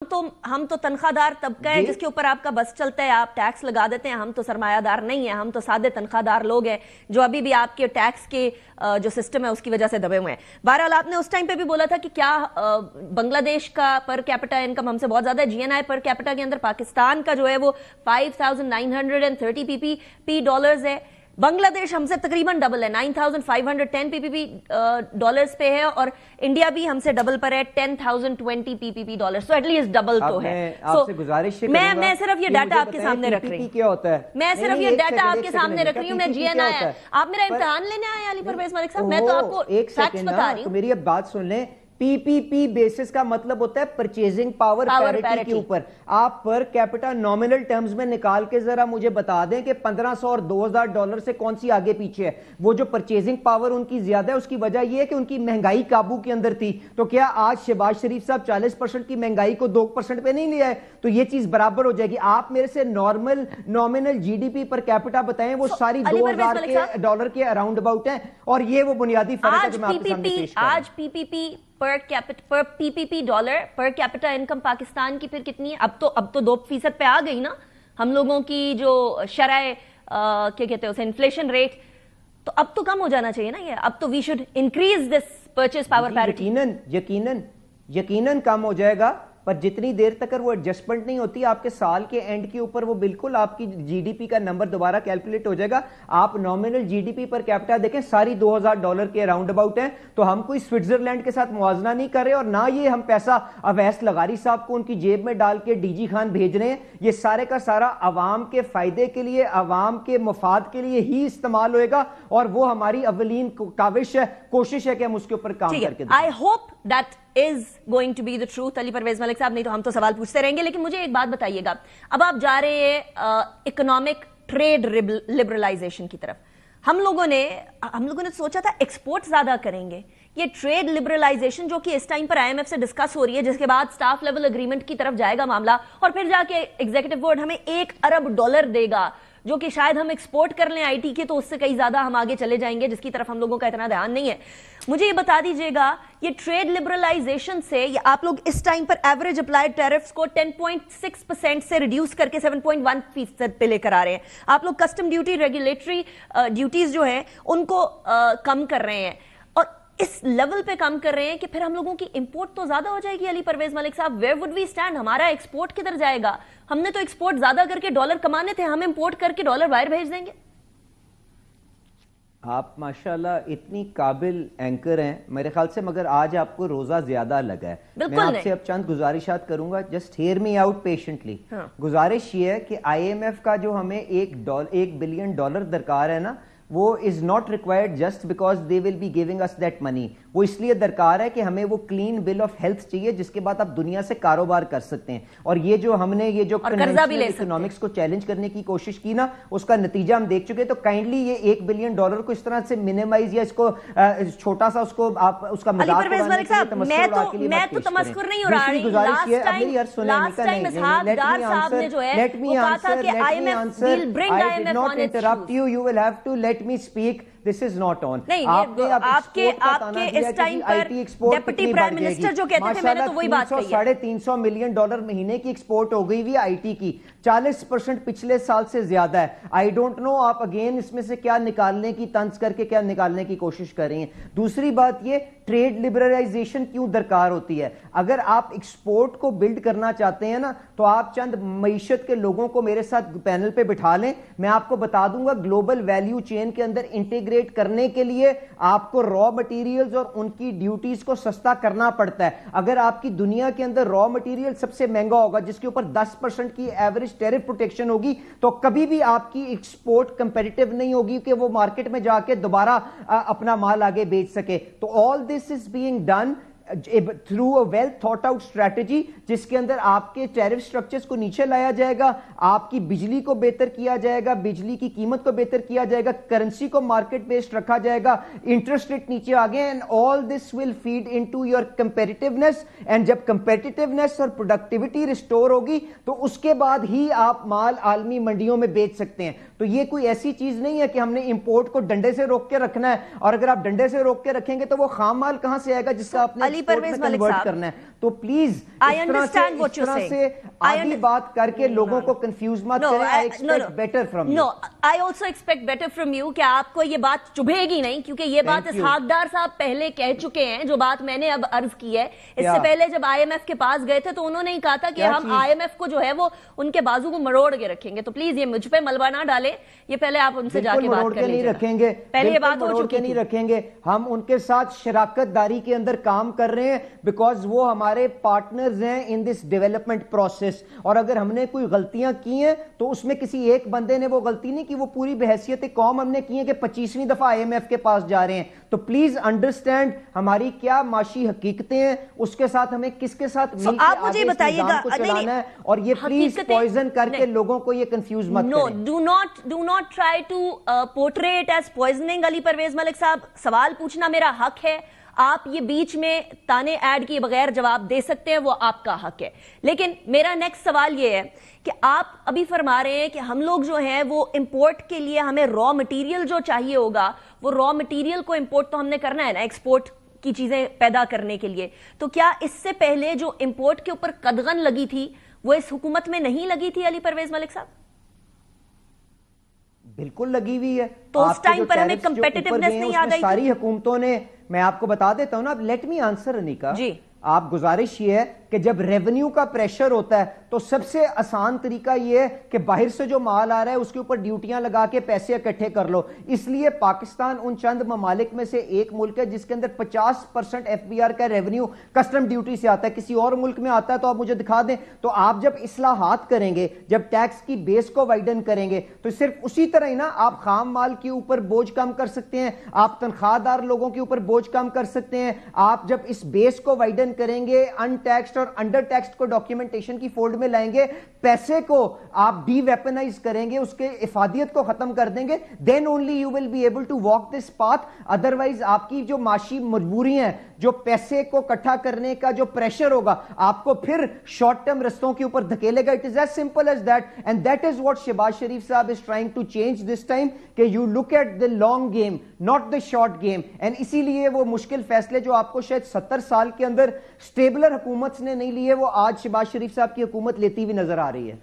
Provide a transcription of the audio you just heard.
ہم تو تنخواہ دار طبقہ ہے جس کے اوپر آپ کا بس چلتا ہے, آپ ٹیکس لگا دیتے ہیں. ہم تو سرمایہ دار نہیں ہیں, ہم تو سادے تنخواہ دار لوگ ہیں جو ابھی بھی آپ کے ٹیکس کے جو سسٹم ہے اس کی وجہ سے دبے ہوئے ہیں. بہرحال آپ نے اس ٹائم پہ بھی بولا تھا کہ کیا بنگلہ دیش کا پر کیپٹا انکم ہم سے بہت زیادہ ہے. جی این آئی پر کیپٹا کے اندر پاکستان کا جو ہے وہ 5930 پی پی پی ڈالرز ہے. بنگلہ دیش ہم سے تقریباً ڈبل ہے, 9510 پی پی پی ڈالرز پہ ہے, اور انڈیا بھی ہم سے ڈبل پر ہے, 10,020 P P P dollar. So at least double تو ہے. میں صرف یہ ڈیٹا آپ کے سامنے رکھ رہی ہوں, میں صرف یہ ڈیٹا آپ کے سامنے رکھ رہی ہوں. میں جی این آئی ہے, آپ میرا امتحان لینے آئے علی پرویز ملک صاحب, میں تو آپ کو فیکٹس بتا رہی ہوں. میری اب بات سن لیں, پی پی پی بیسس کا مطلب ہوتا ہے پرچیزنگ پاور پیریٹی کے اوپر. آپ پر کیپٹا نومنل ٹرمز میں نکال کے ذرا مجھے بتا دیں کہ 1500 اور 2000 ڈالر سے کون سی آگے پیچھے ہے. وہ جو پرچیزنگ پاور ان کی زیادہ ہے اس کی وجہ یہ ہے کہ ان کی مہنگائی قابو کے اندر تھی. تو کیا آج شہباز شریف صاحب 40% کی مہنگائی کو 2% پہ نہیں لیا ہے تو یہ چیز برابر ہو جائے گی. آپ میرے سے normal nominal G D P per capita بتائیں, وہ ساری 2000 کے ڈالر کے اراؤنڈ اباؤٹ ہیں, اور یہ وہ بنیادی فرق ہے جو میں آپ کے سامنے پیش کر رہا ہوں. آج پی پی پی پر P P P dollar per capita income Pakistan کی پھر کتنی ہے؟ اب تو 2% پہ آ گئی نا ہم لوگوں کی جو شرح کیا کہتے ہیں اسے انفلیشن ریٹ. تو اب تو کم ہو جانا چاہیے نا یہ, اب تو we should increase this purchase power parity. یقیناً کم ہو جائے گا, پر جتنی دیر تک وہ ایڈجسٹمنٹ نہیں ہوتی آپ کے سال کے اینڈ کے اوپر وہ بالکل آپ کی جی ڈی پی کا نمبر دوبارہ کیلکولیٹ ہو جائے گا. آپ نومنل G D P per capita دیکھیں ساری 2000 ڈالر کے اراؤنڈ اباؤٹ ہیں. تو ہم کوئی سوئٹزرلینڈ کے ساتھ موازنہ نہیں کر رہے, اور نہ یہ ہم پیسہ اویس لغاری صاحب کو ان کی جیب میں ڈال کے ڈی جی خان بھیج رہے ہیں. یہ سارے کا سارا عوام کے فائدے کے لیے, عوام کے مفاد کے لیے ہی استعمال ہوئے گا, اور وہ ہماری اولین کوشش ہے کہ ہم اس کے اوپر کام کر کے دیں. I hope that is going to be the truth. علی پرویز ملک صاحب, نہیں تو ہم تو سوال پوچھتے رہیں گے. لیکن مجھے ایک بات بتائیے گا, اب آپ جا رہے ہیں اکنامک ٹریڈ لبرلائزیشن کی طرف. ہم لوگوں نے سوچا تھا ایکسپورٹ زیادہ کریں گے. یہ ٹریڈ لبرلائزیشن جو کہ اس ٹائم پر آئی ایم ایف سے ڈسکس ہو رہی ہے, جس کے بعد سٹاف لیول اگریمنٹ کی طرف جائے گا معاملہ, اور پھر جا کے ایگزیکٹو بورڈ ہمیں $1 ارب دے گا, جو کہ شاید ہم ایکسپورٹ کر لیں آئی ٹی کے تو اس سے کئی زیادہ ہم آگے چلے جائیں گے, جس کی طرف ہم لوگوں کا اتنا دھیان نہیں ہے. مجھے یہ بتا دیجئے گا, یہ ٹریڈ لبرلائزیشن سے آپ لوگ اس ٹائم پر ایوریج اپلائیڈ ٹیرفز کو 10.6% سے ریڈیوس کر کے 7.1% پہ لے کر آ رہے ہیں. آپ لوگ کسٹم ڈیوٹی, ریگولیٹری ڈیوٹیز جو ہیں ان کو کم کر رہے ہیں, اور اس لیول پہ کام کر رہے ہیں کہ پھر ہم لوگوں کی امپورٹ تو زیادہ ہو جائے گی. علی پرویز ملک صاحب, ویئر وڈ وی اسٹینڈ؟ ہمارا ایکسپورٹ کدھر جائے گا؟ ہم نے تو ایکسپورٹ زیادہ کر کے ڈالر کمانے تھے, ہم امپورٹ کر کے ڈالر باہر بھیج دیں گے. آپ ماشاءاللہ اتنی قابل اینکر ہیں میرے خیال سے, مگر آج آپ کو روزہ زیادہ لگا ہے. میں آپ سے اب چند گزارشات کروں گا, just hear me out patiently. گزارش یہ ہے کہ آئی ایم ایف کا جو ہمیں $1 بلین درکار ہے نا, وہ is not required just because they will be giving us that money. وہ اس لیے درکار ہے کہ ہمیں وہ کلین بل آف ہیلتھ چاہیے جس کے بعد آپ دنیا سے کاروبار کر سکتے ہیں. اور یہ جو ہم نے یہ جو اکنامکس کو چیلنج کرنے کی کوشش کی نا, اس کا نتیجہ ہم دیکھ چکے. تو کائنڈلی یہ $1 بلین کو اس طرح سے منیمائز یا اس کو چھوٹا سا اس کو آپ اس کا مذاق اڑانے کے لیے میں تو تمسخر نہیں ہو رہا. گزارش ہے اب میری ہر سنیں let me answer I did not interrupt you. You will have to let me speak. This is not on. آپ کے اس ٹائم پر ڈیپٹی پرائم منسٹر جو کہتے تھے, میں نے تو وہی بات کہی ہے. $350 ملین مہینے کی ایکسپورٹ ہو گئی ہوئی آئی ٹی کی, 40% پچھلے سال سے زیادہ ہے. آئی ڈونٹ نو آپ اگین اس میں سے کیا نکالنے کی طنز کر کے کیا نکالنے کی کوشش کر رہی ہیں. دوسری بات یہ, ٹریڈ لبرلائزیشن کیوں درکار ہوتی ہے؟ اگر آپ ایکسپورٹ کو بلڈ کرنا چاہتے ہیں نا, تو آپ چند معیشت کے لوگوں کو میرے ساتھ پینل پہ بٹھا لیں. میں آپ کو بتا دوں گا گلوبل ویلیو چین کے اندر انٹیگریٹ کرنے کے لیے آپ کو را مٹیریلز اور ان کی ڈیوٹیز کو سستا کرنا پڑتا ہے. اگر آپ کی دنیا کے اندر را مٹیریل سب سے مہنگا ہوگا جس کے اوپر 10% کی ایوریج ٹیرف پروٹیکشن ہوگی, تو کبھی بھی آپ کی ایکسپورٹ کمپیٹیٹو نہیں ہوگی کہ وہ مارکیٹ میں جا کے دوبارہ اپنا مال آگے بیچ سکے. تو all this is being done through a well thought out strategy جس کے اندر آپ کے ٹیرف سٹرکچرز کو نیچے لایا جائے گا, آپ کی بجلی کو بہتر کیا جائے گا, بجلی کی قیمت کو بہتر کیا جائے گا, کرنسی کو مارکیٹ بیسڈ رکھا جائے گا, انٹرسٹ ریٹ نیچے آگے, and all this will feed into your competitiveness. and جب competitiveness اور productivity restore ہوگی تو اس کے بعد ہی آپ مال عالمی منڈیوں میں بیچ سکتے ہیں. تو یہ کوئی ایسی چیز نہیں ہے کہ ہم نے امپورٹ کو ڈنڈے سے روک کے رکھنا ہے, اور اگر آپ ڈنڈے سے روک کے رکھیں گے تو وہ خام مال کہاں سے آئے گا جس کا آپ نے کنورٹ کرنا ہے. تو پلیز اس طرح سے آدھی بات کر کے لوگوں کو کنفیوز مت کریں. I expect better from you. No, I also expect better from you کہ آپ کو یہ بات چبھے گی نہیں, کیونکہ یہ بات اسحاق ڈار صاحب پہلے کہہ چکے ہیں, جو بات میں نے اب عرض کی ہے. اس سے پہلے جب IMF کے پاس گئے تھے تو انہوں نے ہی کہا تھا کہ ہم IMF کو جو ہے وہ ان کے بازو کو مروڑ کے رکھیں گے. تو پلیز یہ مجھ پہ ملبہ نہ ڈالیں, یہ پہلے آپ ان سے جا کے بات کر لیجیے. پہلے یہ بات ہو چکی نہیں رکھیں گے, ہم ان کے ساتھ شراکت داری کے اندر کام کر رہے ہیں بیکاز وہ ہمارے پارٹنرز ہیں ان دس ڈیولپمنٹ پروسیس. اور اگر ہم نے کوئی غلطیاں کی ہیں تو اس میں کسی ایک بندے نے وہ غلطی نہیں کی, وہ پوری بحیثیت قوم ہم نے کی ہے کہ 25ویں دفعہ IMF کے پاس جا رہے ہیں. تو پلیز انڈرسٹینڈ ہماری کیا معاشی حقیقتیں ہیں, اس کے ساتھ ہمیں کس کے ساتھ مل کے آگے اس نظام کو چلانا ہے, اور یہ پلیز پوائزن کر کے لوگوں کو یہ کنفیوز مت کریں. Do not try to portray it as poisoning. علی پرویز ملک صاحب, سوال پوچھنا میرا حق ہے, آپ یہ بیچ میں تانے ایڈ کیے بغیر جواب دے سکتے ہیں, وہ آپ کا حق ہے. لیکن میرا نیکسٹ سوال یہ ہے کہ آپ ابھی فرما رہے ہیں کہ ہم لوگ جو ہیں وہ امپورٹ کے لیے ہمیں را مٹیریل جو چاہیے ہوگا, وہ را مٹیریل کو امپورٹ تو ہم نے کرنا ہے نا, ایکسپورٹ کی چیزیں پیدا کرنے کے لیے. تو کیا اس سے پہلے جو امپورٹ کے اوپر قدغن لگی تھی وہ اس حکومت میں نہیں لگی تھی علی پرویز ملک صاحب؟ بالکل لگی ہوئی ہے. تو اس ٹائم پر ہمیں کمپیٹیٹیونیس نہیں آ گئی. ساری حکومتوں نے, میں آپ کو بتا دیتا ہوں نا, لیٹ می آنسر انیکا. جی, آپ گزارش یہ ہے کہ جب ریونیو کا پریشر ہوتا ہے تو سب سے آسان طریقہ یہ ہے کہ باہر سے جو مال آ رہا ہے اس کے اوپر ڈیوٹیاں لگا کے پیسے اکٹھے کر لو. اس لیے پاکستان ان چند ممالک میں سے ایک ملک ہے جس کے اندر 50% FBR کا ریونیو کسٹم ڈیوٹی سے آتا ہے. کسی اور ملک میں آتا ہے تو آپ مجھے دکھا دیں. تو آپ جب اصلاحات کریں گے, جب ٹیکس کی بیس کو وائڈن کریں گے, تو صرف اسی طرح ہی نا آپ خام مال کے اوپر بوجھ کم کر سکتے ہیں, آپ تنخواہ دار لوگوں کے اوپر بوجھ کم کر سکتے ہیں. آپ جب اس بیس کو وائڈن کریں گے, ان ٹیکسڈ اور انڈر ٹیکسڈ کو ڈاکیومنٹیشن کی فولڈ میں لائیں گے, پیسے کو آپ ڈی ویپنائز کریں گے, اس کے افادیت کو ختم کر دیں گے, then only you will be able to walk this path. Otherwise آپ کی جو معاشی مجبوری ہیں, جو پیسے کو اکٹھا کرنے کا جو پریشر ہوگا, آپ کو پھر شارٹ ٹرم رستوں کے اوپر دھکیلے گا. It is as simple as that, and that is what Shahbaz شریف صاحب is trying to change this time, کہ you look at the long game, not the short game. and اسی لیے وہ مشکل فیصلے جو آپ کو شاید 70 سال کے اندر سٹیبلر حکومت نے نہیں لیے, وہ آج شہباز شریف صاحب کی حکومت لیتی ہوئی نظر آ رہی ہے.